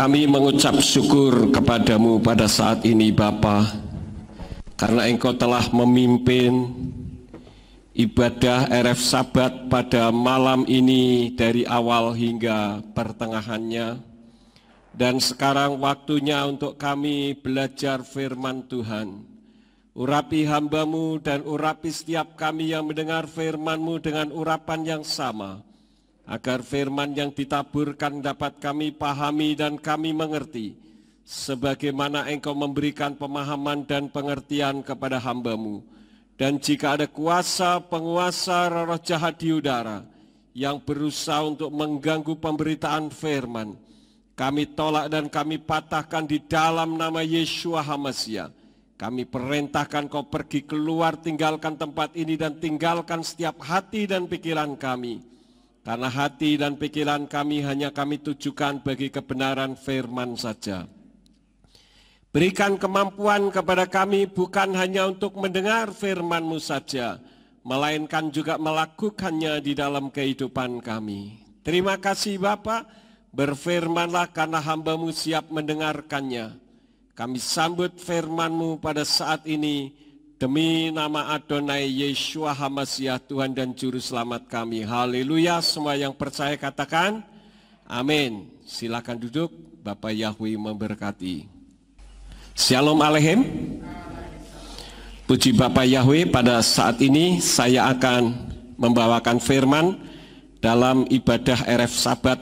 Kami mengucap syukur kepadamu pada saat ini Bapa, karena Engkau telah memimpin ibadah RF Sabat pada malam ini dari awal hingga pertengahannya. Dan sekarang waktunya untuk kami belajar firman Tuhan. Urapi hamba-Mu dan urapi setiap kami yang mendengar firman-Mu dengan urapan yang sama, agar firman yang ditaburkan dapat kami pahami dan kami mengerti, sebagaimana Engkau memberikan pemahaman dan pengertian kepada hamba-Mu. Dan jika ada kuasa penguasa roh jahat di udara yang berusaha untuk mengganggu pemberitaan firman, kami tolak dan kami patahkan di dalam nama Yeshua HaMashiach. Kami perintahkan Kau pergi keluar, tinggalkan tempat ini dan tinggalkan setiap hati dan pikiran kami. Karena hati dan pikiran kami hanya kami tujukan bagi kebenaran firman saja. Berikan kemampuan kepada kami bukan hanya untuk mendengar firman-Mu saja, melainkan juga melakukannya di dalam kehidupan kami. Terima kasih Bapa, berfirmanlah karena hamba-Mu siap mendengarkannya. Kami sambut firman-Mu pada saat ini, demi nama Adonai Yeshua HaMashiach, Tuhan dan Juru Selamat kami. Haleluya, semua yang percaya katakan, amin. Silakan duduk, Bapak Yahweh memberkati. Shalom Aleichem. Puji Bapak Yahweh, pada saat ini saya akan membawakan firman dalam ibadah RF Sabat.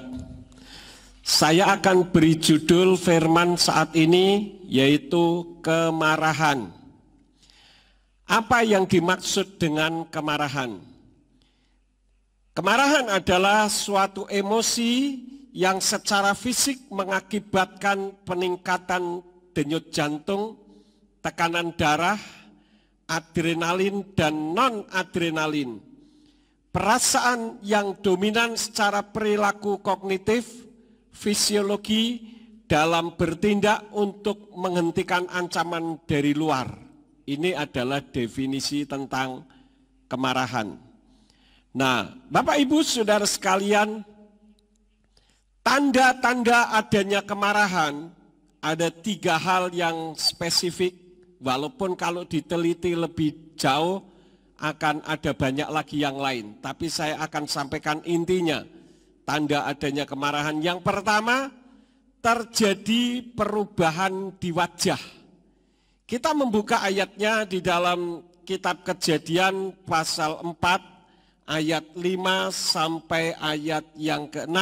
Saya akan beri judul firman saat ini, yaitu kemarahan. Apa yang dimaksud dengan kemarahan? Kemarahan adalah suatu emosi yang secara fisik mengakibatkan peningkatan denyut jantung, tekanan darah, adrenalin dan non-adrenalin. Perasaan yang dominan secara perilaku kognitif, fisiologi dalam bertindak untuk menghentikan ancaman dari luar. Ini adalah definisi tentang kemarahan. Nah, Bapak Ibu Saudara sekalian, tanda-tanda adanya kemarahan ada 3 hal yang spesifik, walaupun kalau diteliti lebih jauh akan ada banyak lagi yang lain. Tapi saya akan sampaikan intinya, tanda adanya kemarahan. Yang pertama, terjadi perubahan di wajah. Kita membuka ayatnya di dalam kitab Kejadian pasal 4 ayat 5 sampai ayat yang ke-6.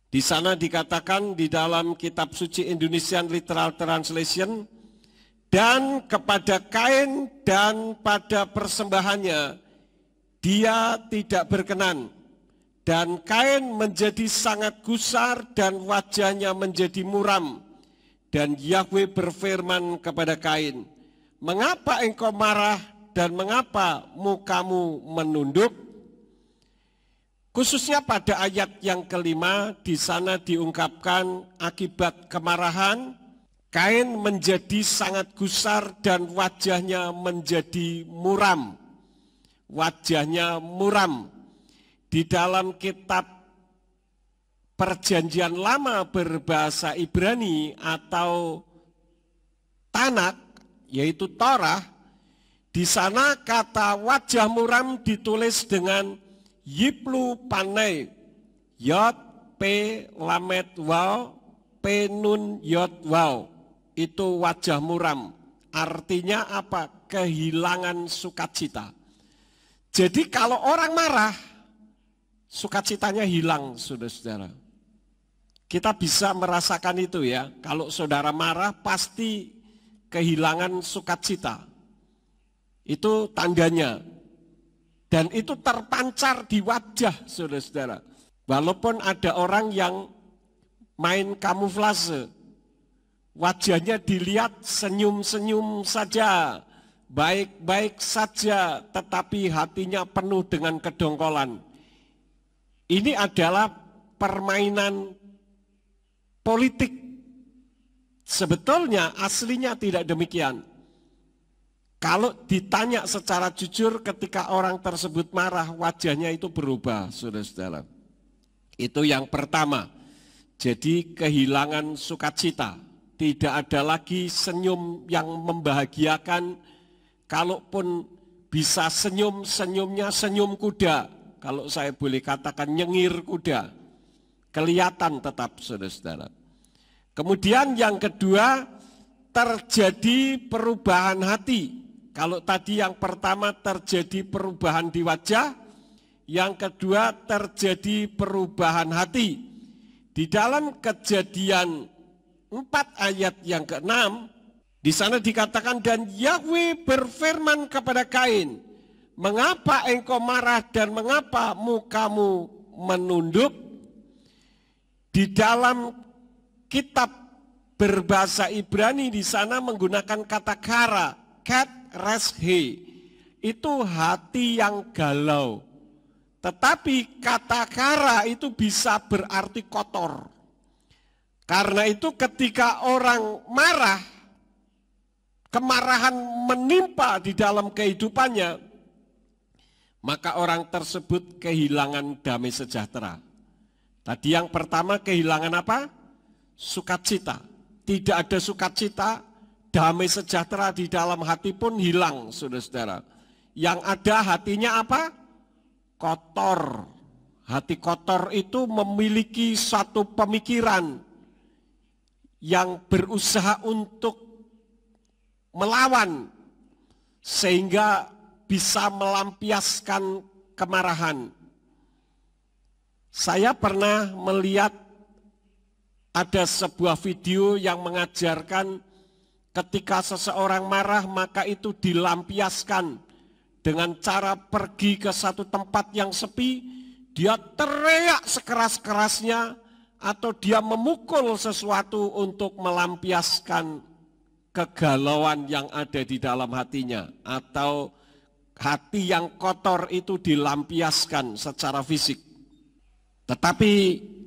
Di sana dikatakan di dalam kitab suci Indonesian Literal Translation, dan kepada Kain dan pada persembahannya dia tidak berkenan, dan Kain menjadi sangat gusar dan wajahnya menjadi muram. Dan Yahweh berfirman kepada Kain, mengapa engkau marah dan mengapa mukamu menunduk? Khususnya pada ayat yang kelima, di sana diungkapkan akibat kemarahan, Kain menjadi sangat gusar dan wajahnya menjadi muram. Wajahnya muram. Di dalam kitab Perjanjian Lama berbahasa Ibrani atau Tanak, yaitu Torah, di sana kata wajah muram ditulis dengan Yiplu Panei, Yod P Lamet Waw P Nun Yod Waw. Itu wajah muram. Artinya apa? Kehilangan sukacita. Jadi kalau orang marah, sukacitanya hilang, saudara-saudara. Kita bisa merasakan itu ya. Kalau saudara marah pasti kehilangan sukacita. Itu tandanya. Dan itu terpancar di wajah, saudara-saudara. Walaupun ada orang yang main kamuflase, wajahnya dilihat senyum-senyum saja, baik-baik saja, tetapi hatinya penuh dengan kedongkolan. Ini adalah permainan politik. Sebetulnya aslinya tidak demikian. Kalau ditanya secara jujur ketika orang tersebut marah, wajahnya itu berubah, saudara-saudara. Itu yang pertama. Jadi kehilangan sukacita, tidak ada lagi senyum yang membahagiakan. Kalaupun bisa senyum, senyumnya senyum kuda. Kalau saya boleh katakan nyengir kuda. Kelihatan tetap, saudara-saudara. Kemudian yang kedua, terjadi perubahan hati. Kalau tadi yang pertama terjadi perubahan di wajah, yang kedua terjadi perubahan hati. Di dalam Kejadian 4 ayat yang ke-6, di sana dikatakan, dan Yahweh berfirman kepada Kain, mengapa engkau marah dan mengapa mukamu menunduk? Di dalam kitab berbahasa Ibrani di sana menggunakan kata kara, kat reshe, itu hati yang galau. Tetapi kata kara itu bisa berarti kotor. Karena itu ketika orang marah, kemarahan menimpa di dalam kehidupannya, maka orang tersebut kehilangan damai sejahtera. Tadi yang pertama kehilangan apa? Sukacita. Tidak ada sukacita, damai sejahtera di dalam hati pun hilang, saudara-saudara. Yang ada hatinya apa? Kotor. Hati kotor itu memiliki satu pemikiran yang berusaha untuk melawan sehingga bisa melampiaskan kemarahan. Saya pernah melihat ada sebuah video yang mengajarkan ketika seseorang marah maka itu dilampiaskan dengan cara pergi ke satu tempat yang sepi, dia teriak sekeras-kerasnya atau dia memukul sesuatu untuk melampiaskan kegalauan yang ada di dalam hatinya, atau hati yang kotor itu dilampiaskan secara fisik. Tetapi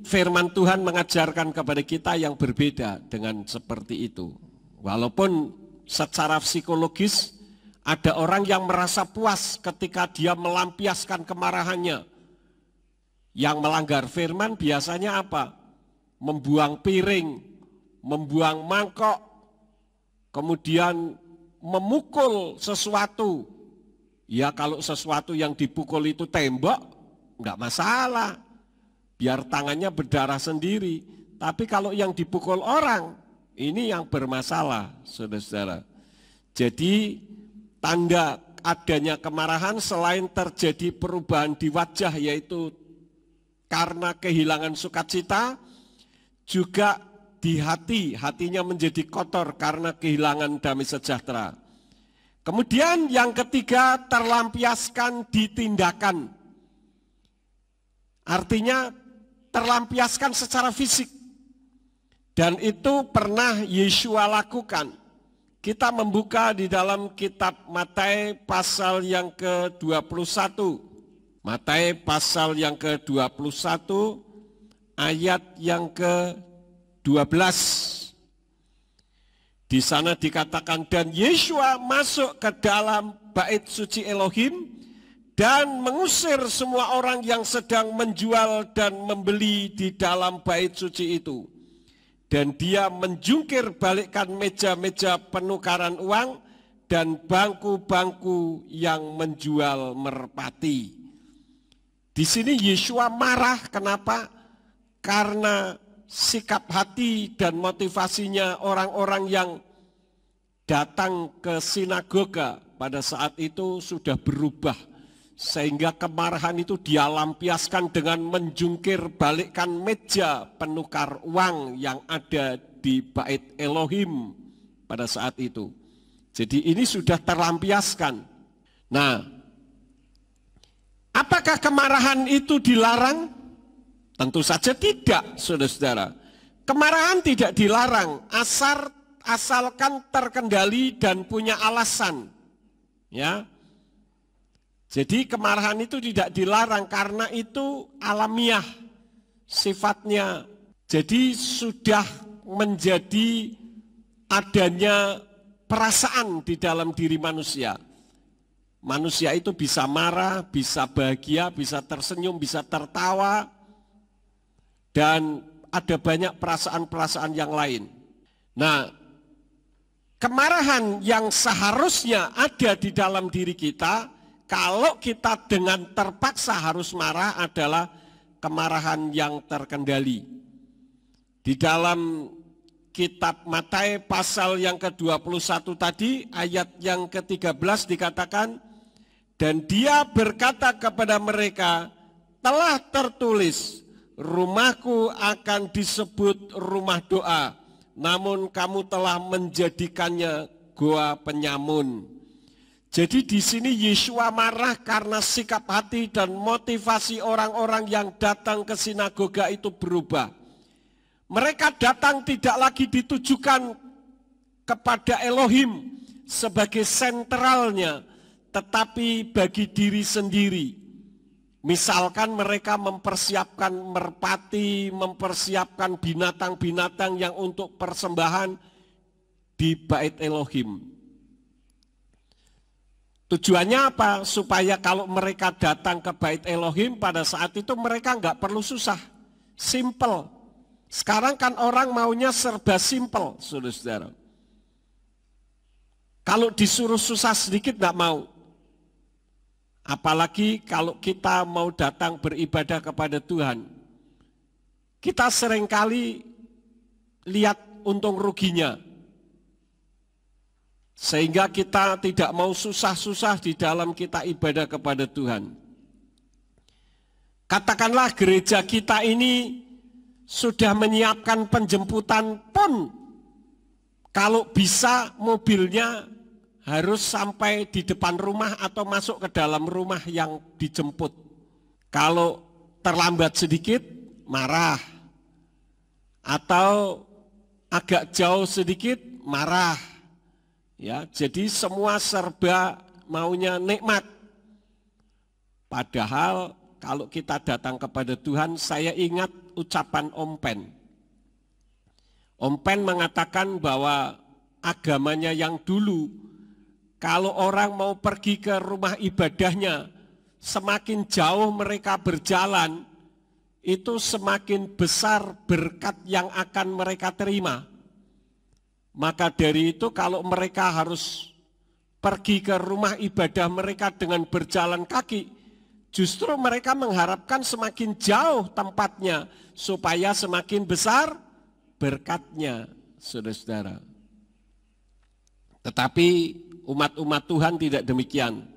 firman Tuhan mengajarkan kepada kita yang berbeda dengan seperti itu. Walaupun secara psikologis ada orang yang merasa puas ketika dia melampiaskan kemarahannya. Yang melanggar firman biasanya apa? Membuang piring, membuang mangkok, kemudian memukul sesuatu. Ya kalau sesuatu yang dipukul itu tembok, enggak masalah. Biar tangannya berdarah sendiri. Tapi kalau yang dipukul orang, ini yang bermasalah, saudara-saudara. Jadi tanda adanya kemarahan selain terjadi perubahan di wajah, yaitu karena kehilangan sukacita, juga di hati, hatinya menjadi kotor karena kehilangan damai sejahtera. Kemudian yang ketiga, terlampiaskan di tindakan. Artinya terlampiaskan secara fisik. Dan itu pernah Yeshua lakukan. Kita membuka di dalam kitab Matius pasal yang ke-21. Matius pasal yang ke-21 ayat yang ke-12. Di sana dikatakan, dan Yeshua masuk ke dalam bait suci Elohim dan mengusir semua orang yang sedang menjual dan membeli di dalam bait suci itu. Dan dia menjungkir balikkan meja-meja penukaran uang dan bangku-bangku yang menjual merpati. Di sini Yeshua marah, kenapa? Karena sikap hati dan motivasinya orang-orang yang datang ke sinagoga pada saat itu sudah berubah. Sehingga kemarahan itu dia lampiaskan dengan menjungkir balikkan meja penukar uang yang ada di bait Elohim pada saat itu. Jadi ini sudah terlampiaskan. Nah, apakah kemarahan itu dilarang? Tentu saja tidak, saudara-saudara. Kemarahan tidak dilarang, asalkan terkendali dan punya alasan. Ya. Jadi kemarahan itu tidak dilarang karena itu alamiah sifatnya. Jadi sudah menjadi adanya perasaan di dalam diri manusia. Manusia itu bisa marah, bisa bahagia, bisa tersenyum, bisa tertawa. Dan ada banyak perasaan-perasaan yang lain. Nah, kemarahan yang seharusnya ada di dalam diri kita, kalau kita dengan terpaksa harus marah adalah kemarahan yang terkendali. Di dalam kitab Matius pasal yang ke-21 tadi, ayat yang ke-13 dikatakan, dan dia berkata kepada mereka, telah tertulis, rumahku akan disebut rumah doa, namun kamu telah menjadikannya goa penyamun. Jadi di sini Yesua marah karena sikap hati dan motivasi orang-orang yang datang ke sinagoga itu berubah. Mereka datang tidak lagi ditujukan kepada Elohim sebagai sentralnya, tetapi bagi diri sendiri. Misalkan mereka mempersiapkan merpati, mempersiapkan binatang-binatang yang untuk persembahan di bait Elohim. Tujuannya apa? Supaya kalau mereka datang ke bait Elohim pada saat itu mereka nggak perlu susah, simple. Sekarang kan orang maunya serba simple, saudara-saudara. Kalau disuruh susah sedikit nggak mau. Apalagi kalau kita mau datang beribadah kepada Tuhan. Kita seringkali lihat untung ruginya. Sehingga kita tidak mau susah-susah di dalam kita ibadah kepada Tuhan. Katakanlah gereja kita ini sudah menyiapkan penjemputan pun, kalau bisa mobilnya harus sampai di depan rumah atau masuk ke dalam rumah yang dijemput. Kalau terlambat sedikit, marah. Atau agak jauh sedikit, marah. Ya, jadi semua serba maunya nikmat. Padahal kalau kita datang kepada Tuhan, saya ingat ucapan Om Pen. Om Pen mengatakan bahwa agamanya yang dulu, kalau orang mau pergi ke rumah ibadahnya, semakin jauh mereka berjalan, itu semakin besar berkat yang akan mereka terima. Maka dari itu kalau mereka harus pergi ke rumah ibadah mereka dengan berjalan kaki, justru mereka mengharapkan semakin jauh tempatnya, supaya semakin besar berkatnya, saudara-saudara. Tetapi umat-umat Tuhan tidak demikian.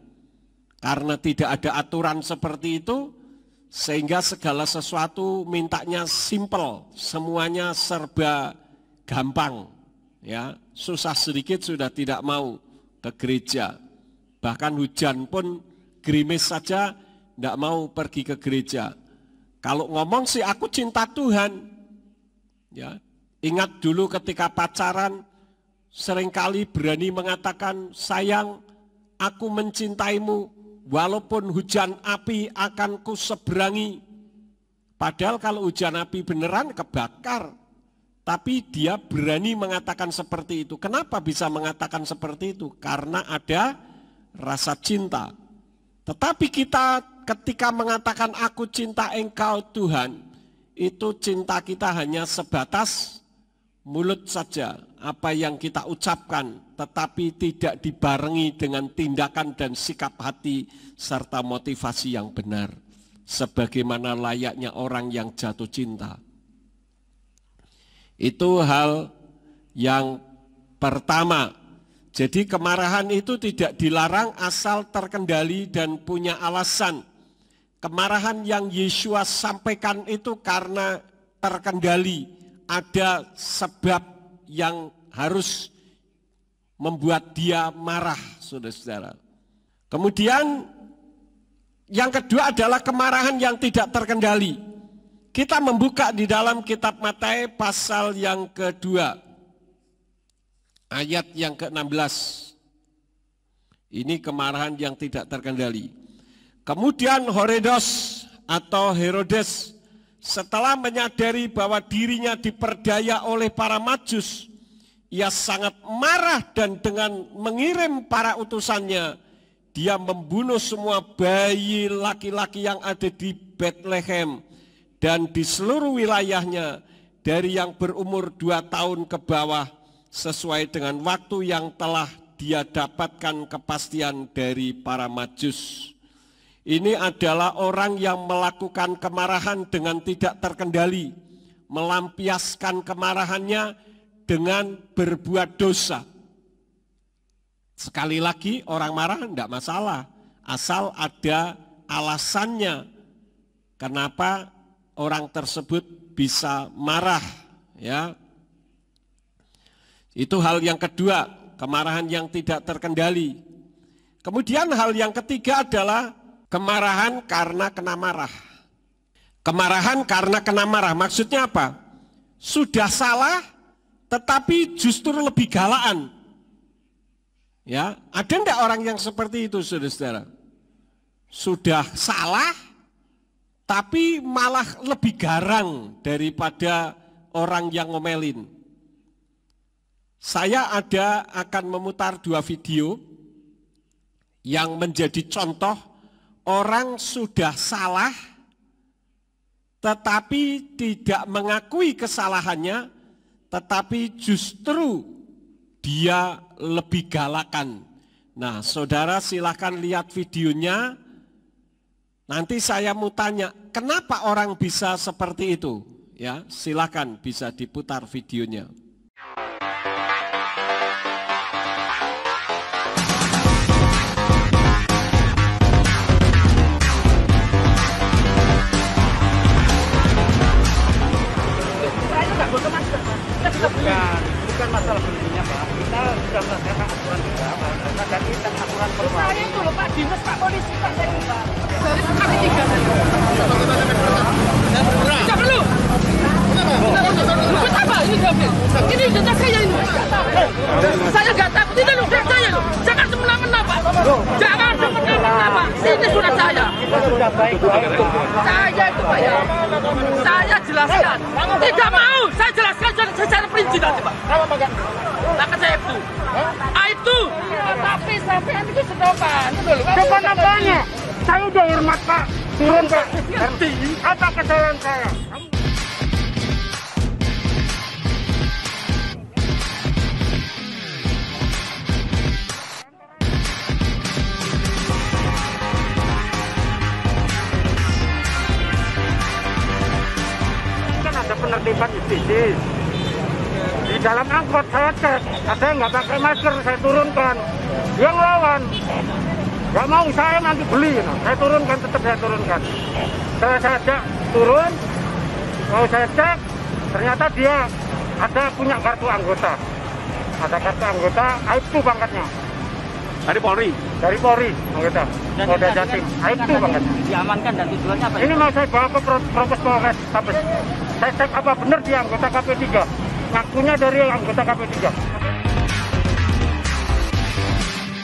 Karena tidak ada aturan seperti itu, sehingga segala sesuatu mintanya simple, semuanya serba gampang. Ya, susah sedikit sudah tidak mau ke gereja. Bahkan hujan pun gerimis saja tidak mau pergi ke gereja. Kalau ngomong sih aku cinta Tuhan. Ya, ingat dulu ketika pacaran, seringkali berani mengatakan, sayang, aku mencintaimu, walaupun hujan api akan kuseberangi. Padahal kalau hujan api beneran kebakar. Tapi dia berani mengatakan seperti itu. Kenapa bisa mengatakan seperti itu? Karena ada rasa cinta. Tetapi kita ketika mengatakan aku cinta engkau Tuhan, itu cinta kita hanya sebatas mulut saja, apa yang kita ucapkan, tetapi tidak dibarengi dengan tindakan dan sikap hati serta motivasi yang benar, sebagaimana layaknya orang yang jatuh cinta. Itu hal yang pertama. Jadi kemarahan itu tidak dilarang asal terkendali dan punya alasan. Kemarahan yang Yesua sampaikan itu karena terkendali, ada sebab yang harus membuat dia marah, saudara-saudara. Kemudian yang kedua adalah kemarahan yang tidak terkendali. Kita membuka di dalam kitab Matius pasal yang kedua, ayat yang ke-16. Ini kemarahan yang tidak terkendali. Kemudian Herodes setelah menyadari bahwa dirinya diperdaya oleh para Majus, ia sangat marah dan dengan mengirim para utusannya, dia membunuh semua bayi laki-laki yang ada di Bethlehem dan di seluruh wilayahnya, dari yang berumur 2 tahun ke bawah sesuai dengan waktu yang telah dia dapatkan kepastian dari para majus. Ini adalah orang yang melakukan kemarahan dengan tidak terkendali, melampiaskan kemarahannya dengan berbuat dosa. Sekali lagi, orang marah tidak masalah, asal ada alasannya kenapa orang tersebut bisa marah, ya. Itu hal yang kedua, kemarahan yang tidak terkendali. Kemudian hal yang ketiga adalah kemarahan karena kena marah. Kemarahan karena kena marah, maksudnya apa? Sudah salah, tetapi justru lebih galaan. Ya, ada enggak orang yang seperti itu, saudara-saudara? Sudah salah, tapi malah lebih garang daripada orang yang ngomelin. Saya akan memutar 2 video yang menjadi contoh orang sudah salah, tetapi tidak mengakui kesalahannya, tetapi justru dia lebih galakan. Nah, saudara silakan lihat videonya. Nanti saya mau tanya, kenapa orang bisa seperti itu? Ya, silakan bisa diputar videonya. Bukan masalah berhentinya Pak, kita sudah melaksanakan aturan juga, dan kita aturan perwali. Saya itu loh Pak Dinas, Pak Polisi, Pak saya Pak. Dari kami 3 tidak perlu. Kenapa? Apa? Ini mobil. Ini data saya ini. Saya nggak takut, ini loh data saya loh. Jangan semena-mena Pak. Jangan semena-mena Pak. Ini surat saya. Sudah baik. Saya itu Pak ya. Saya jelaskan. Tidak mau. Saya jelaskan secara perinci nanti Pak. Maka saya itu. Itu. Tapi sampai itu sedokan. Depan apanya? Saya udah hormat Pak. Turun Pak. Ngerti. Apa kesalahan saya? Penertiban justice. Di dalam angkot saya cek, ada yang nggak pakai masker, saya turunkan. Dia ngelawan, nggak mau saya nanti beli, saya turunkan, tetap saya turunkan. Saya ajak turun, mau saya cek, ternyata dia ada punya kartu anggota. Ada kartu anggota, itu pangkatnya. Dari Polri? Dari Polri, anggota. Polda Jatim, itu pangkatnya. Diamankan dan tujuannya apa? Ini mau saya bawa ke Propos Polres, tapi saya cek apa benar dia anggota KP3. Ngakunya dari anggota KP3.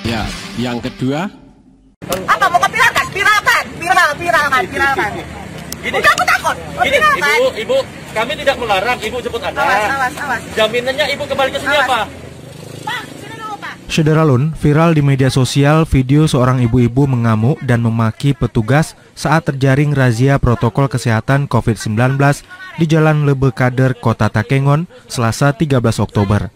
Ya, yang kedua. Apa mau viralkan? Viralkan. Gini, udah aku takut. Gini, Ibu, kami tidak melarang Ibu jemput Anda. Awas. Jaminannya Ibu kembali ke sini apa? Pak, sini dulu Pak. Sederalun, viral di media sosial video seorang ibu-ibu mengamuk dan memaki petugas saat terjaring razia protokol kesehatan COVID-19 di Jalan Lebekader, Kota Takengon, Selasa 13 Oktober.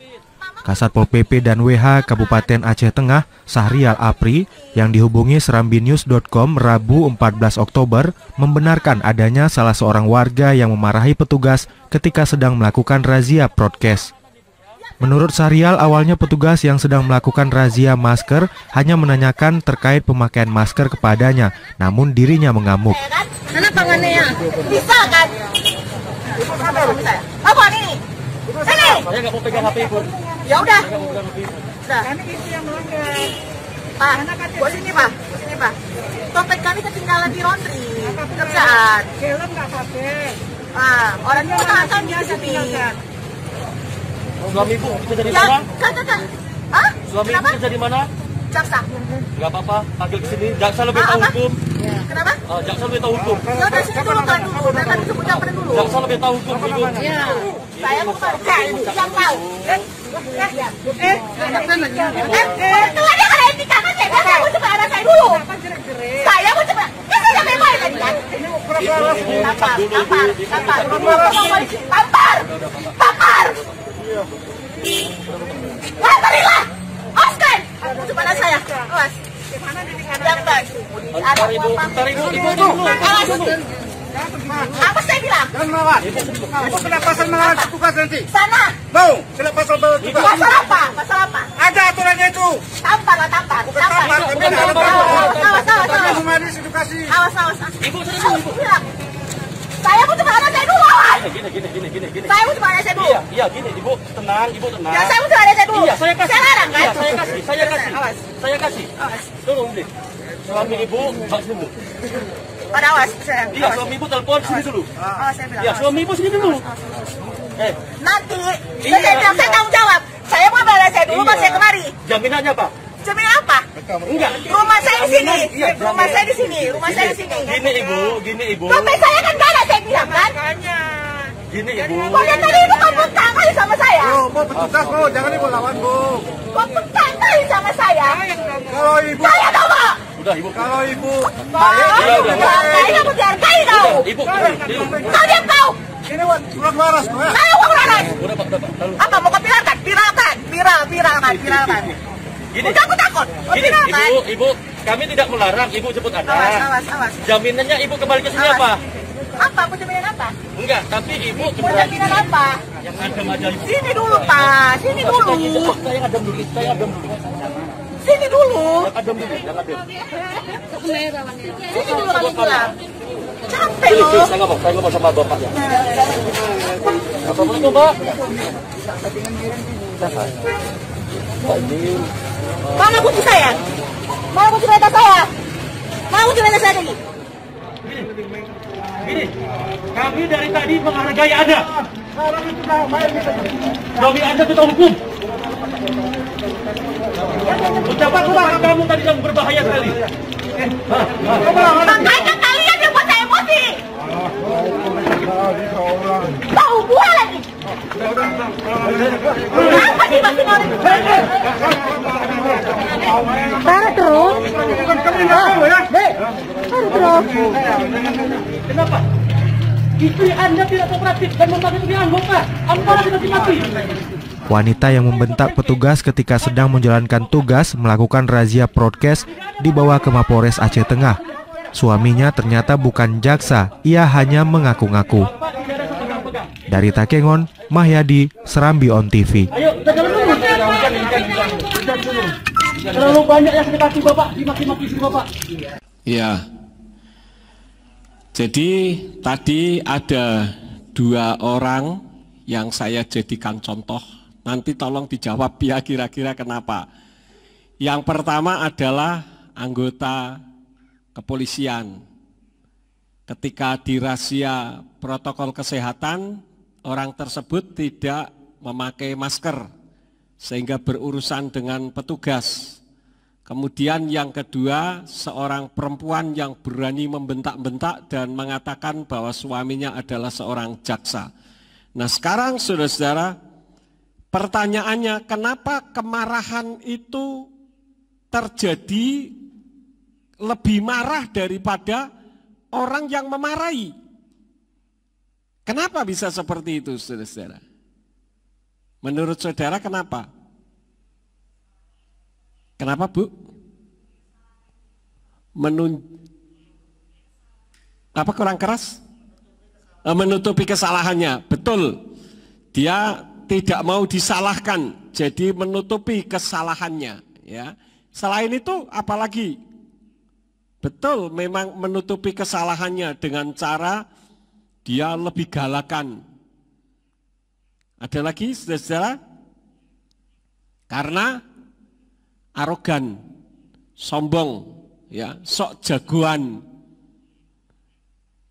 Kasat Pol PP dan WH Kabupaten Aceh Tengah, Sahrial Apri, yang dihubungi serambinews.com Rabu 14 Oktober, membenarkan adanya salah seorang warga yang memarahi petugas ketika sedang melakukan razia prokes. Menurut Sahrial, awalnya petugas yang sedang melakukan razia masker hanya menanyakan terkait pemakaian masker kepadanya, namun dirinya mengamuk. Mana tangannya? Bisa kan? Apa nih? Sini. Saya nggak mau pegang HP Ibu. Ya udah. Nah, kami itu yang melanggar. Pak, buat sini Pak. Dompet kami ketinggalan di laundry. Kerjaan. Helm nggak pakai. Orang itu kan di sini. Suami Ibu kerja di mana? Kan. Suami Ibu kerja di mana? Jaksa. Nggak apa-apa, panggil ke sini. Jaksa lebih tahu hukum. Kenapa? Jaksa lebih tahu hukum. Ya udah sini dulu kan dulu. Nanti disebut yang benar dulu. Jaksa lebih tahu hukum Ibu. Iya. Saya mau pakai yang tahu. Keluarnya kalau etika kan saya mau coba anak saya dulu. Saya mau coba. Ya saya memang tadi kan. Terilah, Oskan, kepada saya, awas. Yang baik. Ada apa saya bilang? Jangan melawan. Ibu kena pasal melawan petugas nanti. Sana. Mau kena pasal melawan petugas. Pasal apa? Pasal apa? Ada aturannya itu. Tampar lah, tampar. Bukan tampar, tapi ada Awas. humanis edukasi. Awas. Ibu, bilang. Saya pun cuma anak saya dulu, awas. Gini. Saya pun cuma anak saya dulu. Iya, gini, Ibu, tenang. Ya, saya pun cuma anak saya dulu. Iya, saya kasih. Saya larang, kan? Iya, saya kasih. Awas. Saya kasih. Awas. Tolong, deh. Suami Ibu, sini. Ada awas, saya. Iya, suami Ibu telepon sini dulu. Awas, saya bilang. Iya, suami Ibu sini dulu. Nanti, Iya. saya bilang, saya tanggung jawab. Saya mau ambil anak saya dulu, baru saya kemari. Jaminannya apa? Jaminan apa? Enggak. Rumah saya di sini. Iya, Rumah saya di sini. Rumah saya di sini. Gini, Ibu. Dompet saya kan gak ada, saya bilang kan? Gini, Ibu. Kok yang tadi itu kompeten kali sama saya? Mau petugas, Bu. Jangan Ibu lawan, Bu. Kompeten kali sama saya? Kalau Ibu, Saya tahu, Pak. Udah, Ibu. kalau Ibu, Saya kamu dihargai tau. Ibu. Kau diam kau. ini surat waras, Bu. Ya. Saya uang laras. Udah, Pak. Apa mau kau viralkan? Viralkan. Gini. Udah aku takut. Kau Gini, viralkan. Ibu, kami tidak melarang Ibu jemput anak. Awas. Jaminannya Ibu kembali ke sini Awas. apa? Apa? Mau jaminan apa? Enggak, tapi Ibu Mau jaminan apa? yang adem aja Ibu. Sini dulu, Pak. Sini dulu. Saya adem dulu. Sini dulu. Yang adem dulu, yang adem. Sini dulu kami bilang. Capek loh. Saya ngomong sama bapaknya. Assalamualaikum, Pak. Mana kunci saya? Mana kunci kereta saya? Mana kunci kereta saya tadi? Gini, kami dari tadi menghargai Anda. Suami Anda kita hukum. Ucapan suara kamu tadi yang berbahaya sekali. Makanya kalian yang buat saya emosi. Tahu buah lagi. Apa sih masih mau? Taruh terus. Taruh terus. Kenapa? Istri Anda tidak kooperatif dan membantu di anggota. Anda tidak dimati. Wanita yang membentak petugas ketika sedang menjalankan tugas melakukan razia prokes dibawa ke Mapolres Aceh Tengah. Suaminya ternyata bukan jaksa, ia hanya mengaku-ngaku. Dari Takengon, Mahyadi, Serambi On TV. Ayo, kita jalan dulu. Terlalu banyak yang sakit Bapak, dimaki-maki istri Bapak. Ya, jadi tadi ada 2 orang yang saya jadikan contoh. Nanti tolong dijawab ya kira-kira kenapa. Yang pertama adalah anggota kepolisian. Ketika dirazia protokol kesehatan, orang tersebut tidak memakai masker sehingga berurusan dengan petugas. Kemudian yang kedua, seorang perempuan yang berani membentak-bentak dan mengatakan bahwa suaminya adalah seorang jaksa. Nah sekarang saudara-saudara, pertanyaannya kenapa kemarahan itu terjadi lebih marah daripada orang yang memarahi? Kenapa bisa seperti itu saudara-saudara? Menurut saudara kenapa? Kenapa Bu? Apa kurang keras? Menutupi kesalahannya, betul. Dia tidak mau disalahkan, jadi menutupi kesalahannya. Ya. Selain itu, apalagi? Betul, memang menutupi kesalahannya dengan cara dia lebih galakan. Ada lagi, saudara-saudara? Karena arogan, sombong, ya, sok jagoan.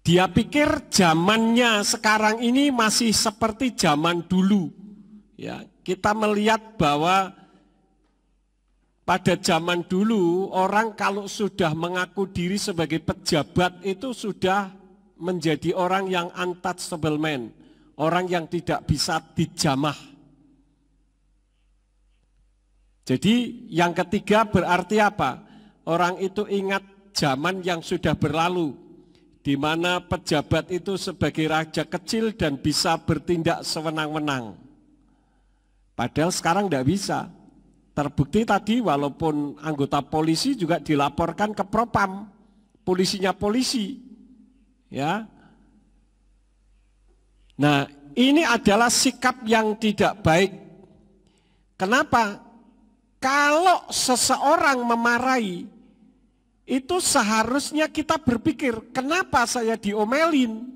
Dia pikir zamannya sekarang ini masih seperti zaman dulu. Ya, kita melihat bahwa pada zaman dulu orang kalau sudah mengaku diri sebagai pejabat itu sudah menjadi orang yang untouchable man, orang yang tidak bisa dijamah. Jadi yang ketiga berarti apa? Orang itu ingat zaman yang sudah berlalu. di mana pejabat itu sebagai raja kecil dan bisa bertindak sewenang-wenang. Padahal sekarang tidak bisa. Terbukti tadi walaupun anggota polisi juga dilaporkan ke Propam, polisinya polisi. Ya. Nah, ini adalah sikap yang tidak baik. Kenapa? Kalau seseorang memarahi, itu seharusnya kita berpikir, kenapa saya diomelin?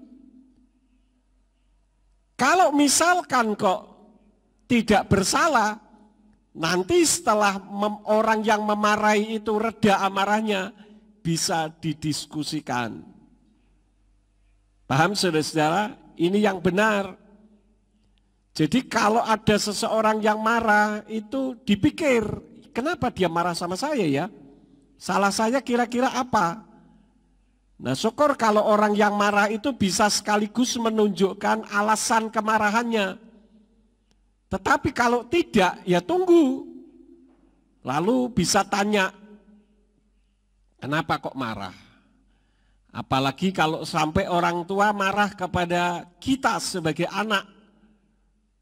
Kalau misalkan kok tidak bersalah, nanti setelah orang yang memarahi itu reda amarahnya, bisa didiskusikan. Paham saudara-saudara? Ini yang benar. Jadi kalau ada seseorang yang marah, itu dipikir, kenapa dia marah sama saya ya? Salah saya kira-kira apa? Nah, syukur kalau orang yang marah itu bisa sekaligus menunjukkan alasan kemarahannya. Tetapi kalau tidak, ya tunggu. Lalu bisa tanya, kenapa kok marah? Apalagi kalau sampai orang tua marah kepada kita sebagai anak.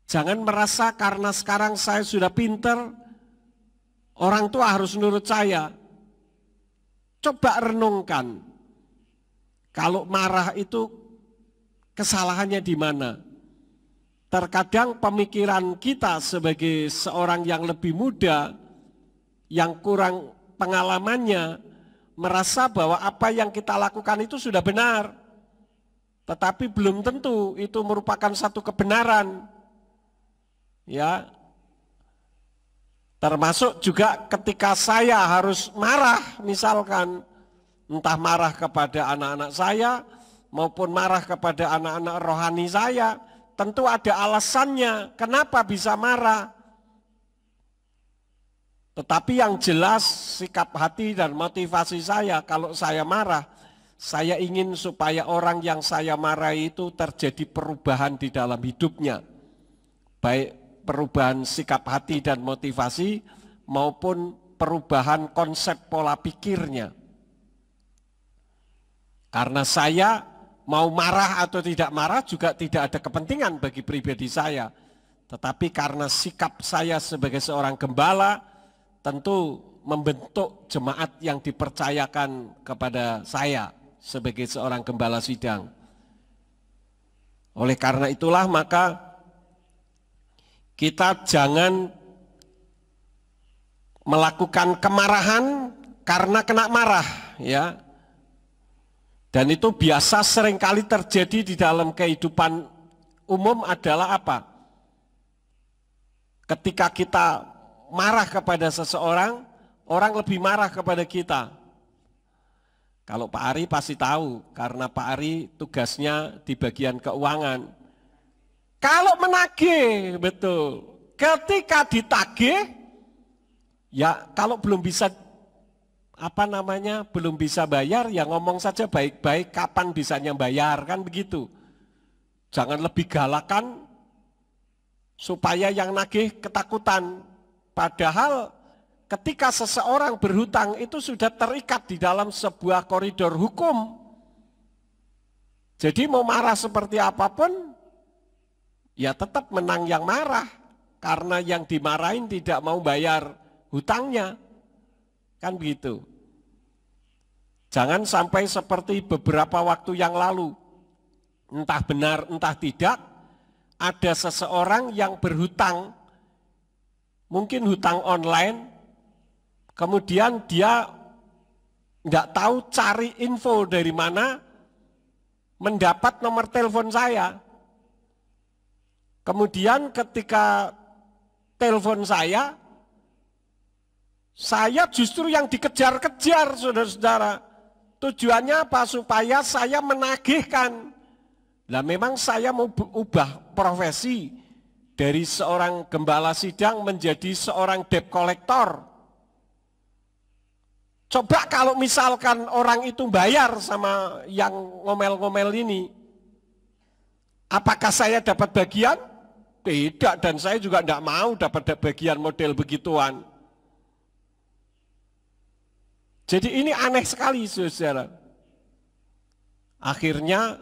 Jangan merasa karena sekarang saya sudah pinter, orang tua harus nurut saya. Coba renungkan, kalau marah itu kesalahannya di mana? Terkadang pemikiran kita sebagai seorang yang lebih muda, yang kurang pengalamannya, merasa bahwa apa yang kita lakukan itu sudah benar. Tetapi belum tentu itu merupakan satu kebenaran. Ya. Termasuk juga ketika saya harus marah, misalkan entah marah kepada anak-anak saya maupun marah kepada anak-anak rohani saya, tentu ada alasannya kenapa bisa marah. Tetapi yang jelas sikap hati dan motivasi saya kalau saya marah, saya ingin supaya orang yang saya marahi itu terjadi perubahan di dalam hidupnya. Baik perubahan sikap hati dan motivasi maupun perubahan konsep pola pikirnya. Karena saya mau marah atau tidak marah juga tidak ada kepentingan bagi pribadi saya. Tetapi karena sikap saya sebagai seorang gembala, tentu membentuk jemaat yang dipercayakan kepada saya sebagai seorang gembala sidang. Oleh karena itulah maka kita jangan melakukan kemarahan karena kena marah, ya. Dan itu biasa seringkali terjadi di dalam kehidupan umum adalah apa? Ketika kita marah kepada seseorang, orang lebih marah kepada kita. Kalau Pak Ari pasti tahu, karena Pak Ari tugasnya di bagian keuangan. Kalau menagih, betul. Ketika ditagih, ya kalau belum bisa, belum bisa bayar, ya ngomong saja baik-baik kapan bisanya bayar, kan begitu. Jangan lebih galakan, supaya yang nagih ketakutan. Padahal ketika seseorang berhutang itu sudah terikat di dalam sebuah koridor hukum. Jadi mau marah seperti apapun, ya tetap menang yang marah. Karena yang dimarahin tidak mau bayar hutangnya. Kan begitu. Jangan sampai seperti beberapa waktu yang lalu. Entah benar entah tidak, ada seseorang yang berhutang, mungkin hutang online, kemudian dia nggak tahu cari info dari mana, mendapat nomor telepon saya. Kemudian ketika telepon saya justru yang dikejar-kejar, saudara-saudara. Tujuannya apa? Supaya saya menagihkan. Nah memang saya mau ubah profesi dari seorang gembala sidang menjadi seorang debt collector. Coba kalau misalkan orang itu bayar sama yang ngomel-ngomel ini, apakah saya dapat bagian? Tidak, dan saya juga tidak mau dapat bagian model begituan. Jadi ini aneh sekali, saudara. Akhirnya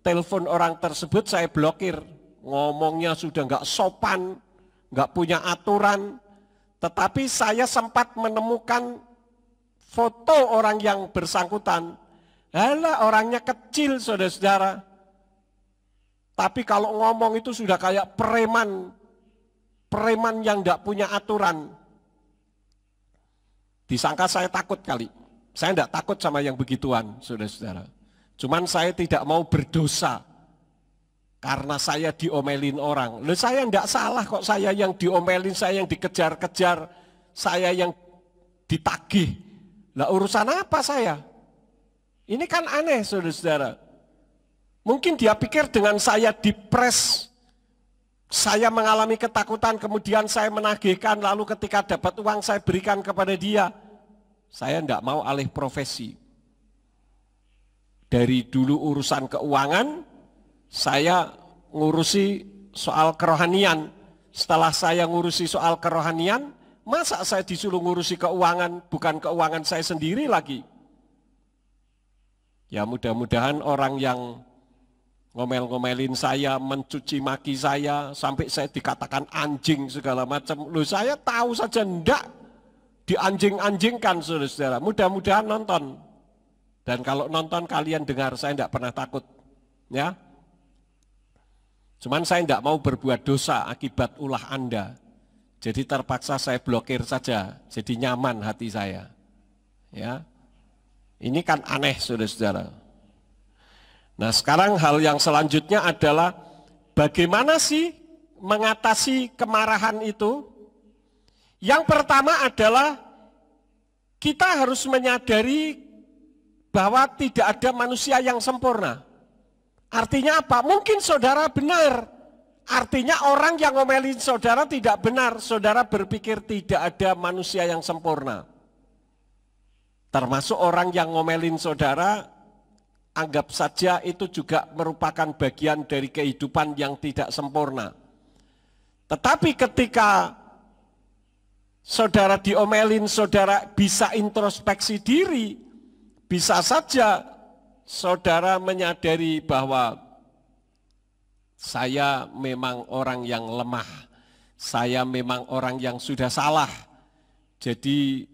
telepon orang tersebut saya blokir, ngomongnya sudah nggak sopan, nggak punya aturan. Tetapi saya sempat menemukan foto orang yang bersangkutan. Halah, orangnya kecil saudara-saudara. Tapi kalau ngomong itu sudah kayak preman yang nggak punya aturan. Disangka saya takut kali. Saya nggak takut sama yang begituan, saudara-saudara. Cuman saya tidak mau berdosa karena saya diomelin orang. Loh, saya nggak salah kok, saya yang diomelin, saya yang dikejar-kejar, saya yang ditagih. Lah urusan apa saya? Ini kan aneh, saudara-saudara. Mungkin dia pikir dengan saya dipres, saya mengalami ketakutan, kemudian saya menagihkan, lalu ketika dapat uang saya berikan kepada dia. Saya tidak mau alih profesi. Dari dulu urusan keuangan, saya ngurusi soal kerohanian. Setelah saya ngurusi soal kerohanian, masa saya disuruh ngurusi keuangan, bukan keuangan saya sendiri lagi. Ya mudah-mudahan orang yang ngomel-ngomelin saya, mencuci maki saya, sampai saya dikatakan anjing segala macam. Loh, saya tahu saja enggak dianjing-anjingkan, saudara-saudara. Mudah-mudahan nonton. Dan kalau nonton kalian dengar, saya enggak pernah takut. Ya. Cuman saya enggak mau berbuat dosa akibat ulah Anda. Jadi terpaksa saya blokir saja, jadi nyaman hati saya. Ya. Ini kan aneh, saudara-saudara. Nah, sekarang hal yang selanjutnya adalah bagaimana sih mengatasi kemarahan itu? Yang pertama adalah kita harus menyadari bahwa tidak ada manusia yang sempurna. Artinya apa? Mungkin saudara benar. Artinya orang yang ngomelin saudara tidak benar. Saudara berpikir tidak ada manusia yang sempurna. Termasuk orang yang ngomelin saudara, anggap saja itu juga merupakan bagian dari kehidupan yang tidak sempurna. Tetapi ketika saudara diomelin, saudara bisa introspeksi diri, bisa saja saudara menyadari bahwa saya memang orang yang lemah, saya memang orang yang sudah salah. Jadi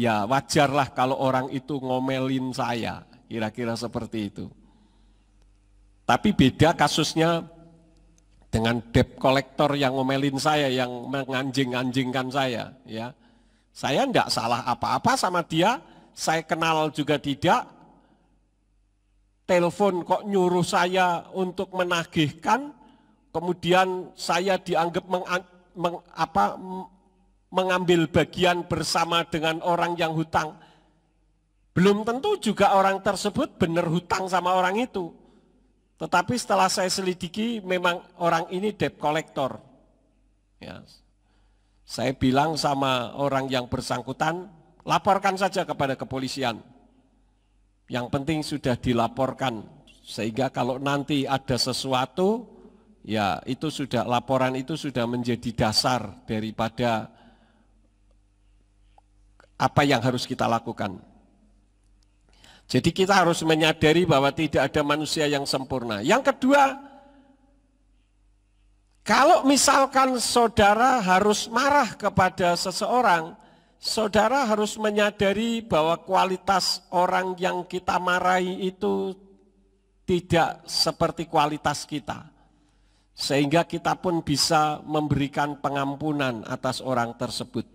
ya wajarlah kalau orang itu ngomelin saya, kira-kira seperti itu. Tapi beda kasusnya dengan debt collector yang ngomelin saya, yang menganjing-anjingkan saya. Ya, saya enggak salah apa-apa sama dia, saya kenal juga tidak. Telepon kok nyuruh saya untuk menagihkan, kemudian saya dianggap mengambil bagian bersama dengan orang yang hutang. Belum tentu juga orang tersebut benar hutang sama orang itu. Tetapi setelah saya selidiki, memang orang ini debt collector. Ya. Saya bilang sama orang yang bersangkutan, laporkan saja kepada kepolisian. Yang penting sudah dilaporkan, sehingga kalau nanti ada sesuatu, ya itu sudah, laporan itu sudah menjadi dasar daripada apa yang harus kita lakukan. Jadi kita harus menyadari bahwa tidak ada manusia yang sempurna. Yang kedua, kalau misalkan saudara harus marah kepada seseorang, saudara harus menyadari bahwa kualitas orang yang kita marahi itu tidak seperti kualitas kita. Sehingga kita pun bisa memberikan pengampunan atas orang tersebut.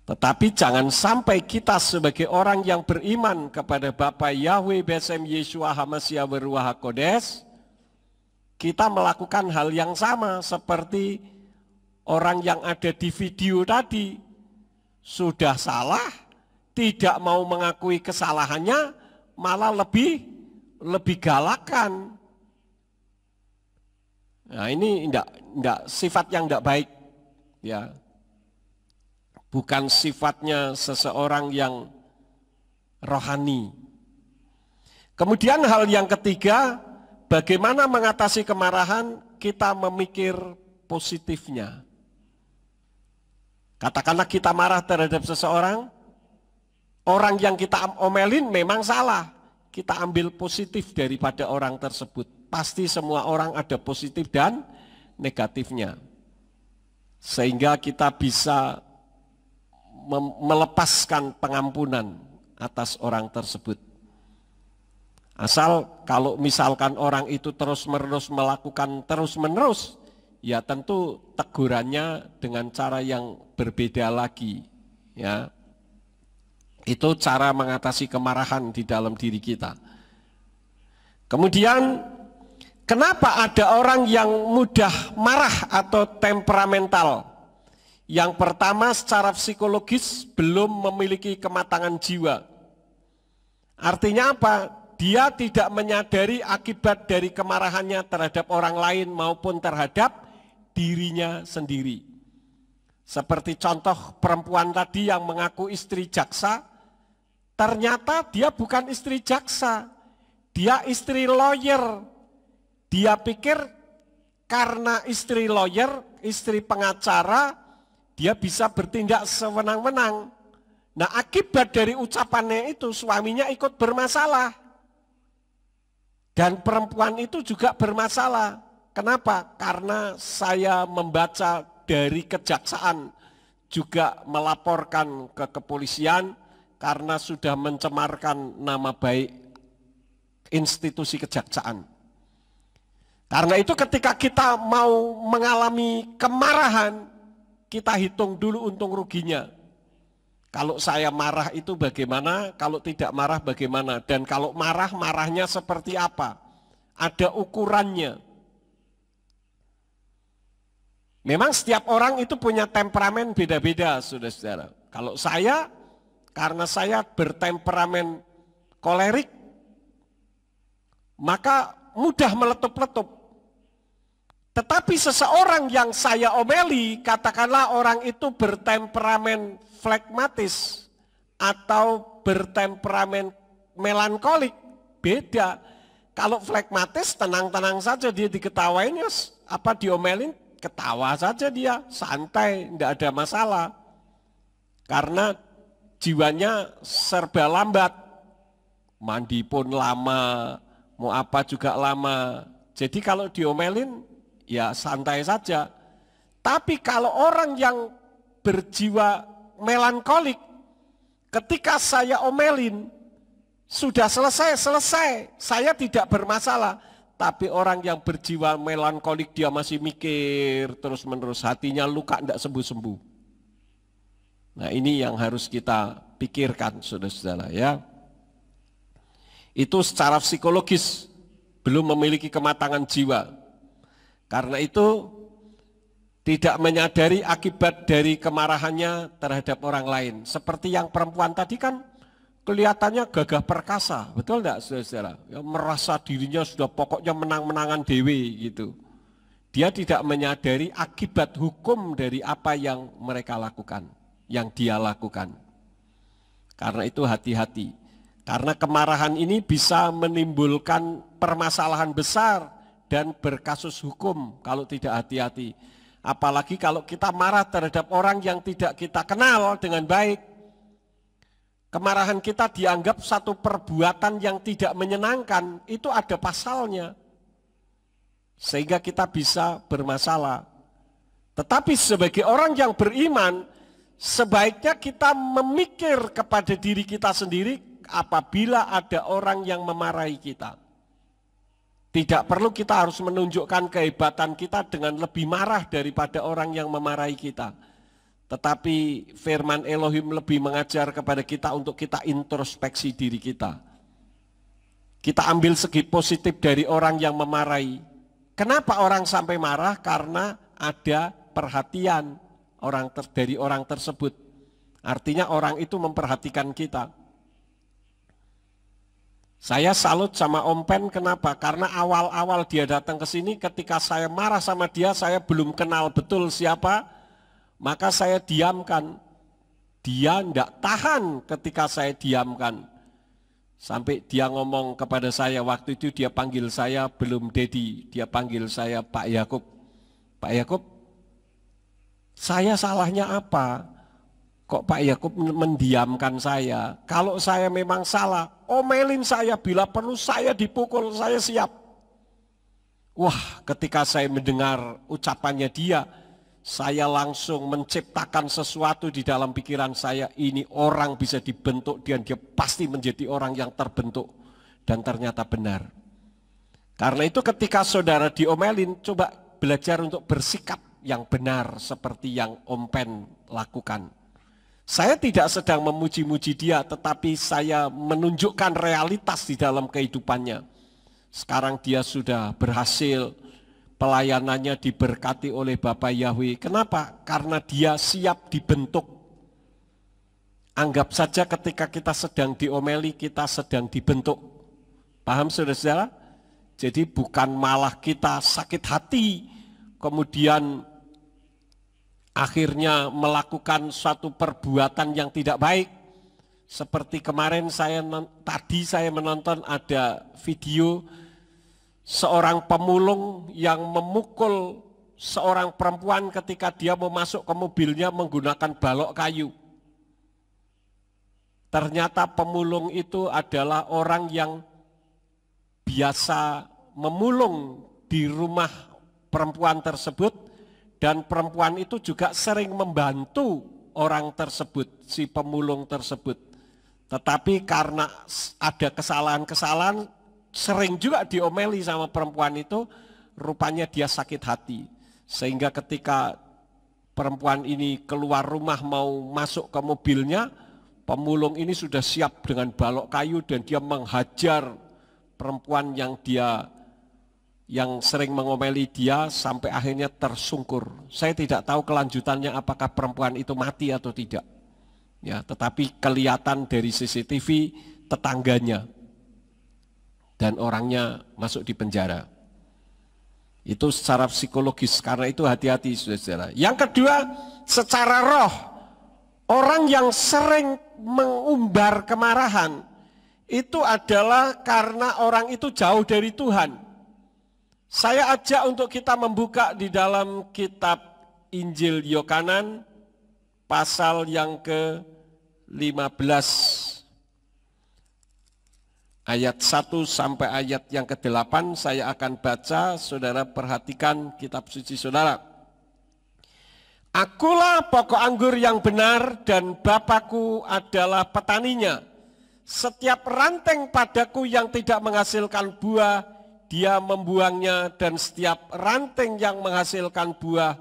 Tetapi jangan sampai kita sebagai orang yang beriman kepada Bapa Yahweh Besem Yeshua HaMashiach Beruah HaKodes, kita melakukan hal yang sama seperti orang yang ada di video tadi. Sudah salah, tidak mau mengakui kesalahannya, malah lebih galakan. Nah, ini enggak sifat yang enggak baik, ya. Bukan sifatnya seseorang yang rohani. Kemudian hal yang ketiga, bagaimana mengatasi kemarahan? Kita memikir positifnya. Katakanlah kita marah terhadap seseorang, orang yang kita omelin memang salah. kita ambil positif daripada orang tersebut. Pasti semua orang ada positif dan negatifnya. Sehingga kita bisa melepaskan pengampunan atas orang tersebut. Asal kalau misalkan orang itu terus-menerus melakukan terus-menerus, ya tentu tegurannya dengan cara yang berbeda lagi, ya. Itu cara mengatasi kemarahan di dalam diri kita. Kemudian, kenapa ada orang yang mudah marah atau temperamental? Yang pertama, secara psikologis belum memiliki kematangan jiwa. Artinya apa? Dia tidak menyadari akibat dari kemarahannya terhadap orang lain maupun terhadap dirinya sendiri. Seperti contoh perempuan tadi yang mengaku istri jaksa, ternyata dia bukan istri jaksa, dia istri lawyer. Dia pikir karena istri lawyer, istri pengacara, dia bisa bertindak sewenang-wenang. Nah, akibat dari ucapannya itu suaminya ikut bermasalah. Dan perempuan itu juga bermasalah. Kenapa? Karena saya membaca dari kejaksaan, juga melaporkan ke kepolisian karena sudah mencemarkan nama baik institusi kejaksaan. Karena itu ketika kita mau mengalami kemarahan, kita hitung dulu untung ruginya. Kalau saya marah itu bagaimana, kalau tidak marah bagaimana, dan kalau marah, marahnya seperti apa? Ada ukurannya. Memang setiap orang itu punya temperamen beda-beda, saudara-saudara. Kalau saya, karena saya bertemperamen kolerik, maka mudah meletup-letup. Tetapi seseorang yang saya omeli, katakanlah orang itu bertemperamen flegmatis atau bertemperamen melankolik, beda. Kalau flegmatis tenang-tenang saja dia diketawain, ya apa diomelin, ketawa saja dia, santai, tidak ada masalah. Karena jiwanya serba lambat, mandi pun lama, mau apa juga lama. Jadi kalau diomelin, ya santai saja. Tapi kalau orang yang berjiwa melankolik, ketika saya omelin, sudah selesai, saya tidak bermasalah. Tapi orang yang berjiwa melankolik, dia masih mikir terus-menerus, hatinya luka tidak sembuh-sembuh. Nah, ini yang harus kita pikirkan, saudara-saudara, ya. Itu secara psikologis belum memiliki kematangan jiwa. Karena itu tidak menyadari akibat dari kemarahannya terhadap orang lain. Seperti yang perempuan tadi kan kelihatannya gagah perkasa, betul enggak saudara-saudara? Ya, merasa dirinya sudah pokoknya menang-menangan dewe gitu. Dia tidak menyadari akibat hukum dari apa yang mereka lakukan, yang dia lakukan. Karena itu hati-hati. Karena kemarahan ini bisa menimbulkan permasalahan besar dan berkasus hukum kalau tidak hati-hati. Apalagi kalau kita marah terhadap orang yang tidak kita kenal dengan baik. Kemarahan kita dianggap satu perbuatan yang tidak menyenangkan, itu ada pasalnya. Sehingga kita bisa bermasalah. Tetapi sebagai orang yang beriman, sebaiknya kita memikir kepada diri kita sendiri apabila ada orang yang memarahi kita. Tidak perlu kita harus menunjukkan kehebatan kita dengan lebih marah daripada orang yang memarahi kita. Tetapi firman Elohim lebih mengajar kepada kita untuk kita introspeksi diri kita. Kita ambil segi positif dari orang yang memarahi. Kenapa orang sampai marah? Karena ada perhatian dari orang tersebut. Artinya orang itu memperhatikan kita. Saya salut sama Om Pen, kenapa? Karena awal-awal dia datang ke sini, ketika saya marah sama dia, saya belum kenal betul siapa, maka saya diamkan. Dia tidak tahan ketika saya diamkan. Sampai dia ngomong kepada saya, waktu itu dia panggil saya belum Dedi, dia panggil saya Pak Yakub. Pak Yakub, saya salahnya apa? Kok Pak Yakub mendiamkan saya? Kalau saya memang salah, omelin saya, bila perlu saya dipukul, saya siap. Wah, ketika saya mendengar ucapannya dia, saya langsung menciptakan sesuatu di dalam pikiran saya. Ini orang bisa dibentuk dan dia pasti menjadi orang yang terbentuk. Dan ternyata benar. Karena itu ketika saudara diomelin, coba belajar untuk bersikap yang benar seperti yang Om Pen lakukan. Saya tidak sedang memuji-muji dia, tetapi saya menunjukkan realitas di dalam kehidupannya. Sekarang dia sudah berhasil, pelayanannya diberkati oleh Bapak Yahweh. Kenapa? Karena dia siap dibentuk. Anggap saja ketika kita sedang diomeli, kita sedang dibentuk. Paham saudara-saudara? Jadi bukan malah kita sakit hati, kemudian akhirnya melakukan suatu perbuatan yang tidak baik. Seperti kemarin tadi saya menonton ada video seorang pemulung yang memukul seorang perempuan ketika dia mau masuk ke mobilnya menggunakan balok kayu. Ternyata pemulung itu adalah orang yang biasa memulung di rumah perempuan tersebut. Dan perempuan itu juga sering membantu orang tersebut, si pemulung tersebut. Tetapi karena ada kesalahan-kesalahan, sering juga diomeli sama perempuan itu, rupanya dia sakit hati. Sehingga ketika perempuan ini keluar rumah mau masuk ke mobilnya, pemulung ini sudah siap dengan balok kayu dan dia menghajar perempuan yang sering mengomeli dia sampai akhirnya tersungkur. Saya tidak tahu kelanjutannya apakah perempuan itu mati atau tidak. Ya, tetapi kelihatan dari CCTV tetangganya dan orangnya masuk di penjara. Itu secara psikologis, karena itu hati-hati saudara. Yang kedua, secara roh, orang yang sering mengumbar kemarahan itu adalah karena orang itu jauh dari Tuhan. Saya ajak untuk kita membuka di dalam kitab Injil Yohanan pasal yang ke-15 ayat 1 sampai ayat yang ke-8 saya akan baca, saudara perhatikan kitab suci saudara. Akulah pokok anggur yang benar dan Bapakku adalah petaninya. Setiap ranteng padaku yang tidak menghasilkan buah, dia membuangnya, dan setiap ranteng yang menghasilkan buah,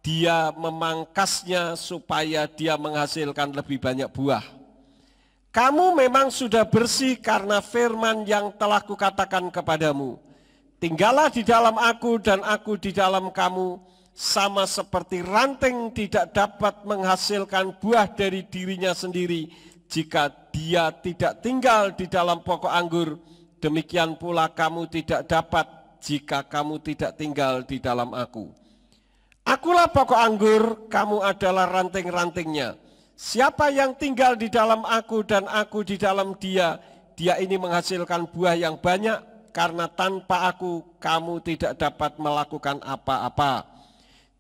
dia memangkasnya supaya dia menghasilkan lebih banyak buah. Kamu memang sudah bersih karena firman yang telah kukatakan kepadamu. Tinggallah di dalam aku dan aku di dalam kamu, sama seperti ranteng tidak dapat menghasilkan buah dari dirinya sendiri jika dia tidak tinggal di dalam pokok anggur. Demikian pula kamu tidak dapat jika kamu tidak tinggal di dalam aku. Akulah pokok anggur, kamu adalah ranting-rantingnya. Siapa yang tinggal di dalam aku dan aku di dalam dia, dia ini menghasilkan buah yang banyak, karena tanpa aku kamu tidak dapat melakukan apa-apa.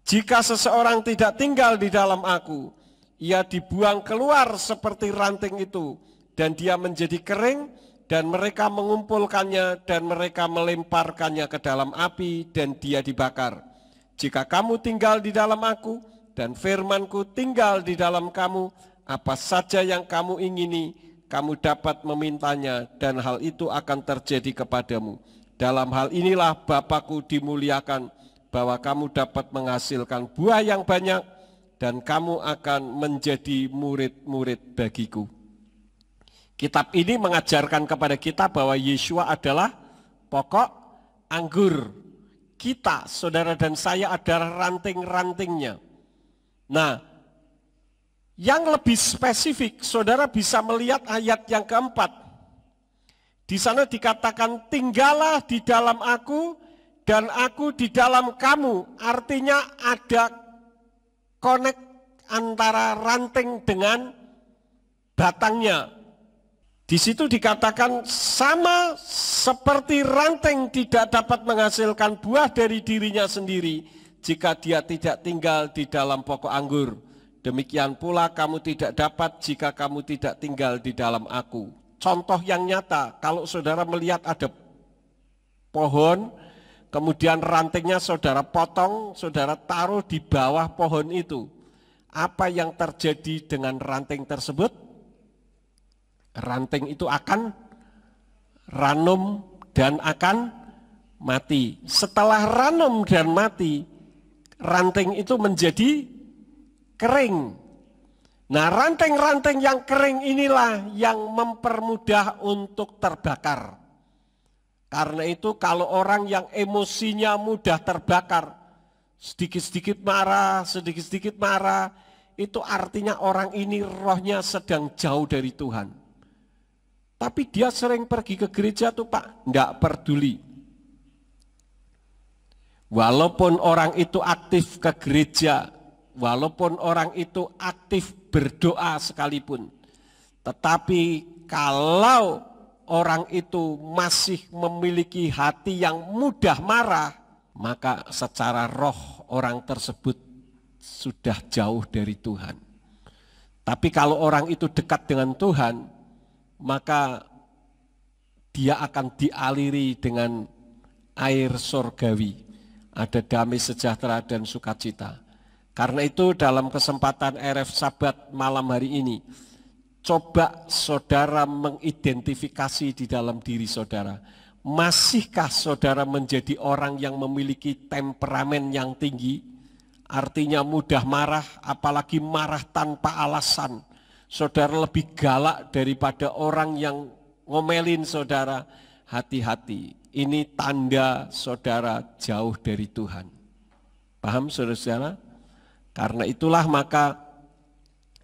Jika seseorang tidak tinggal di dalam aku, ia dibuang keluar seperti ranting itu, dan dia menjadi kering, dan mereka mengumpulkannya dan mereka melemparkannya ke dalam api dan dia dibakar. Jika kamu tinggal di dalam aku dan firmanku tinggal di dalam kamu, apa saja yang kamu ingini, kamu dapat memintanya dan hal itu akan terjadi kepadamu. Dalam hal inilah Bapakku dimuliakan, bahwa kamu dapat menghasilkan buah yang banyak dan kamu akan menjadi murid-murid bagiku. Kitab ini mengajarkan kepada kita bahwa Yeshua adalah pokok anggur. Kita, saudara dan saya adalah ranting-rantingnya. Nah, yang lebih spesifik, saudara bisa melihat ayat yang keempat. Di sana dikatakan, tinggallah di dalam aku dan aku di dalam kamu. Artinya ada connect antara ranting dengan batangnya. Di situ dikatakan sama seperti ranting tidak dapat menghasilkan buah dari dirinya sendiri jika dia tidak tinggal di dalam pokok anggur. Demikian pula kamu tidak dapat jika kamu tidak tinggal di dalam aku. Contoh yang nyata, kalau saudara melihat ada pohon, kemudian rantingnya saudara potong, saudara taruh di bawah pohon itu. Apa yang terjadi dengan ranting tersebut? Ranting itu akan ranum dan akan mati. Setelah ranum dan mati, ranting itu menjadi kering. Nah, ranting-ranting yang kering inilah yang mempermudah untuk terbakar. Karena itu kalau orang yang emosinya mudah terbakar, sedikit-sedikit marah, itu artinya orang ini rohnya sedang jauh dari Tuhan. Tapi dia sering pergi ke gereja tuh Pak, enggak peduli. Walaupun orang itu aktif ke gereja, walaupun orang itu aktif berdoa sekalipun, tetapi kalau orang itu masih memiliki hati yang mudah marah, maka secara roh orang tersebut sudah jauh dari Tuhan. Tapi kalau orang itu dekat dengan Tuhan, maka dia akan dialiri dengan air surgawi. Ada damai sejahtera dan sukacita. Karena itu dalam kesempatan RF Sabat malam hari ini, coba saudara mengidentifikasi di dalam diri saudara. Masihkah saudara menjadi orang yang memiliki temperamen yang tinggi? Artinya mudah marah, apalagi marah tanpa alasan. Saudara lebih galak daripada orang yang ngomelin saudara. Hati-hati, ini tanda saudara jauh dari Tuhan. Paham saudara-saudara? Karena itulah maka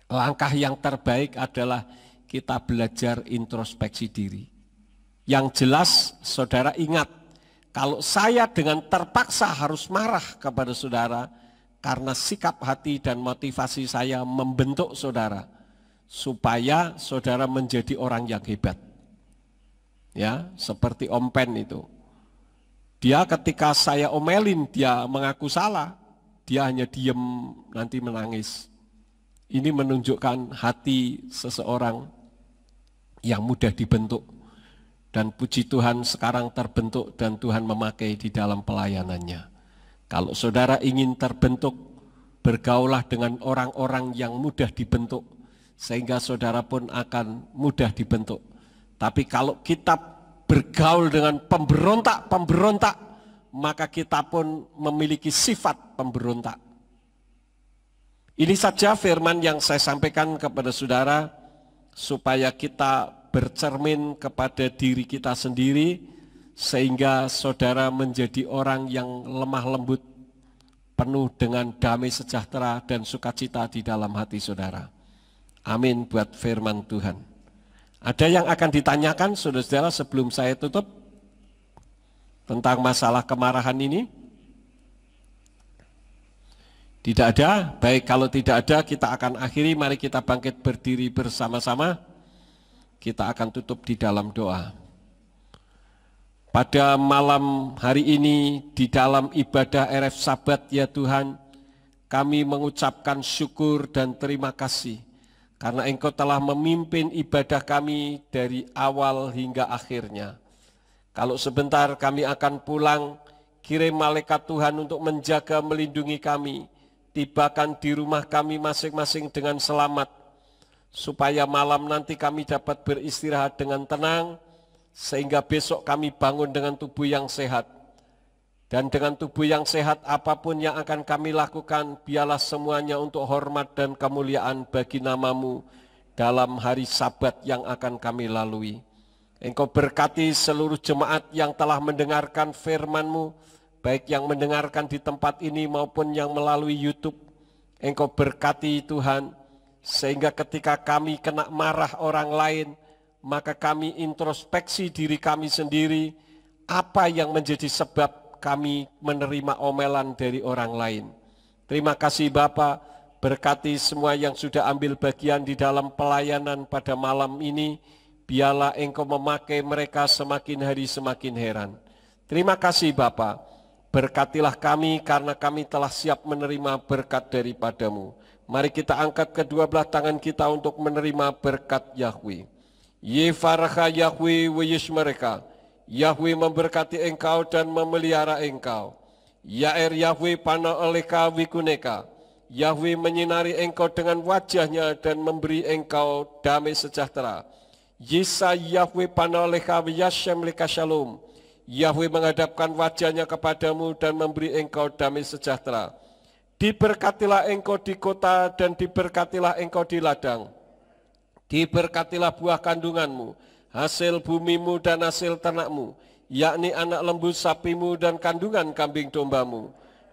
langkah yang terbaik adalah kita belajar introspeksi diri. Yang jelas saudara ingat, kalau saya dengan terpaksa harus marah kepada saudara, karena sikap hati dan motivasi saya membentuk saudara, supaya saudara menjadi orang yang hebat. Ya, seperti Om Pen itu. Dia ketika saya omelin, dia mengaku salah, dia hanya diem, nanti menangis. Ini menunjukkan hati seseorang yang mudah dibentuk. Dan puji Tuhan sekarang terbentuk dan Tuhan memakai di dalam pelayanannya. Kalau saudara ingin terbentuk, bergaulah dengan orang-orang yang mudah dibentuk, sehingga saudara pun akan mudah dibentuk. Tapi kalau kita bergaul dengan pemberontak, maka kita pun memiliki sifat pemberontak. Ini saja firman yang saya sampaikan kepada saudara, supaya kita bercermin kepada diri kita sendiri, sehingga saudara menjadi orang yang lemah lembut, penuh dengan damai sejahtera dan sukacita di dalam hati saudara. Amin buat firman Tuhan. Ada yang akan ditanyakan saudara-saudara sebelum saya tutup tentang masalah kemarahan ini? Tidak ada? Baik, kalau tidak ada kita akan akhiri. Mari kita bangkit berdiri bersama-sama. Kita akan tutup di dalam doa. Pada malam hari ini di dalam ibadah RF Sabat ya Tuhan, kami mengucapkan syukur dan terima kasih karena Engkau telah memimpin ibadah kami dari awal hingga akhirnya. Kalau sebentar kami akan pulang, kirim malaikat Tuhan untuk menjaga melindungi kami, tibakan di rumah kami masing-masing dengan selamat, supaya malam nanti kami dapat beristirahat dengan tenang, sehingga besok kami bangun dengan tubuh yang sehat. Dan dengan tubuh yang sehat apapun yang akan kami lakukan, biarlah semuanya untuk hormat dan kemuliaan bagi nama-Mu dalam hari Sabat yang akan kami lalui. Engkau berkati seluruh jemaat yang telah mendengarkan firman-Mu, baik yang mendengarkan di tempat ini maupun yang melalui YouTube. Engkau berkati Tuhan, sehingga ketika kami kena marah orang lain, maka kami introspeksi diri kami sendiri, apa yang menjadi sebab kami menerima omelan dari orang lain. Terima kasih Bapa, berkati semua yang sudah ambil bagian di dalam pelayanan pada malam ini, biarlah Engkau memakai mereka semakin hari semakin heran. Terima kasih Bapa, berkatilah kami karena kami telah siap menerima berkat daripada-Mu. Mari kita angkat kedua belah tangan kita untuk menerima berkat Yahweh. Yefarcha Yahweh weyishmereka. Yahweh memberkati engkau dan memelihara engkau. Yair Yahweh pana oleka wikuneka. Yahweh menyinari engkau dengan wajahnya dan memberi engkau damai sejahtera. Yisa Yahweh pana oleka wiyashem leka shalom. Yahweh menghadapkan wajahnya kepadamu dan memberi engkau damai sejahtera. Diberkatilah engkau di kota dan diberkatilah engkau di ladang. Diberkatilah buah kandunganmu, hasil bumimu dan hasil ternakmu, yakni anak lembu sapimu dan kandungan kambing dombamu.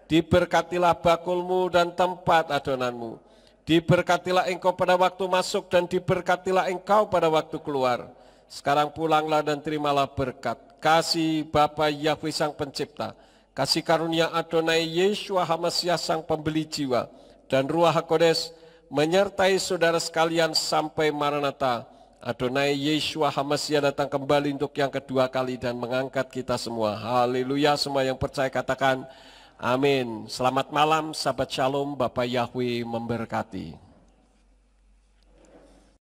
Diberkatilah bakulmu dan tempat adonanmu. Diberkatilah engkau pada waktu masuk dan diberkatilah engkau pada waktu keluar. Sekarang pulanglah dan terimalah berkat. Kasih Bapa Yahweh Sang Pencipta, kasih karunia Adonai Yeshua HaMasiah Sang Pembeli Jiwa, dan Ruach HaKodes menyertai saudara sekalian sampai Maranatha. Adonai Yeshua HaMasiah datang kembali untuk yang kedua kali dan mengangkat kita semua. Haleluya, semua yang percaya katakan amin. Selamat malam, sahabat Shalom, Bapak Yahweh memberkati.